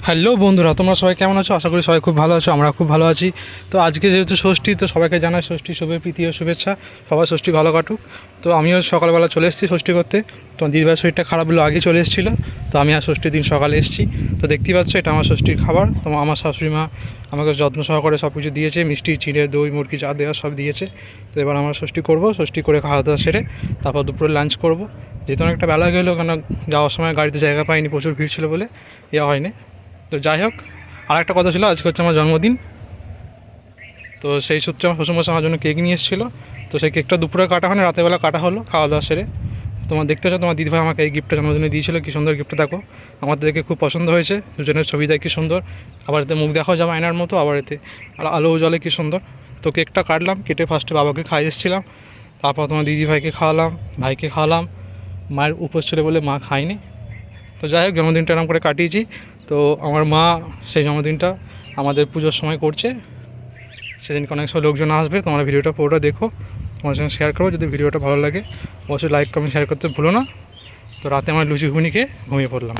Hello বন্ধুরা, তোমরা সবাই কেমন আছো? আশা করি সবাই খুব ভালো আছো, আমরা খুব ভালো আছি। তো আজকে যেহেতু ষষ্ঠী, তো সবাইকে জানাই ষষ্ঠী শুভ প্রীতি ও শুভেচ্ছা। সবার ষষ্ঠী ভালো কাটুক। তো আমিও সকালবেলা চলে এসেছি ষষ্ঠী করতে। তো দিদিভাইয়ের শরীরটা খারাপ হলো, আগে চলে এসেছিলো। তো আমি আর ষষ্ঠীর দিন সকালে এসেছি। তো দেখতেই পাচ্ছ, এটা আমার ষষ্ঠীর খাবার। তো আমার শাশুড়ি মা আমাকে যত্ন সহকারে সব কিছু দিয়েছে, মিষ্টি, চিড়ে, দই, মুরগি যা দেওয়া সব দিয়েছে। তো এবার আমরা ষষ্ঠী করবো, ষষ্ঠী করে খাওয়া দাওয়া সেরে তারপর দুপুরে লাঞ্চ করবো। যেহেতু অনেকটা বেলা গেলো, কেন যাওয়ার সময় গাড়িতে জায়গা পাইনি, প্রচুর ভিড় ছিল বলে ইয়ে হয়নি। তো যাই হোক, আর একটা কথা ছিল, আজকে হচ্ছে আমার জন্মদিন। তো সেই সূত্রে আমার শ্বশুরমশাই আমার জন্য কেক নিয়ে এসেছিলো। তো সেই কেকটা দুপুরে কাটা হয়নি, রাতেরবেলা কাটা হলো খাওয়া দাওয়া সেরে। তোমার দেখতে পাচ্ছ, তোমার দিদিভাই আমাকে এই গিফটটা জন্মদিনে দিয়েছিলো। কী সুন্দর গিফটটা দেখো, আমাদের দেখে খুব পছন্দ হয়েছে। দুজনের ছবি দেয় কী সুন্দর, আবার এতে মুখ দেখাও যাবে আয়নার মতো, আবার এতে আলো জলে কী সুন্দর। তো কেকটা কাটলাম, কেটে ফার্স্টে বাবাকে খাইয়ে এসেছিলাম, তারপর তোমার দিদিভাইকে খাওয়ালাম, ভাইকে খাওয়ালাম। মায়ের উপোস ছিল বলে মা খায়নি। তো যাই হোক, জন্মদিনটা এরকম করে কাটিয়েছি। তো আমার মা সেই জন্মদিনটা আমাদের পুজোর সময় করছে। সেদিনকে অনেক সব লোকজন আসবে, তোমরা ভিডিওটা পুরোটা দেখো, তোমার সঙ্গে শেয়ার করো। যদি ভিডিওটা ভালো লাগে অবশ্যই লাইক কমেন্ট শেয়ার করতে ভুলো না। তো রাতে আমার লুচি ঘুগনি খেয়ে ঘুমিয়ে পড়লাম।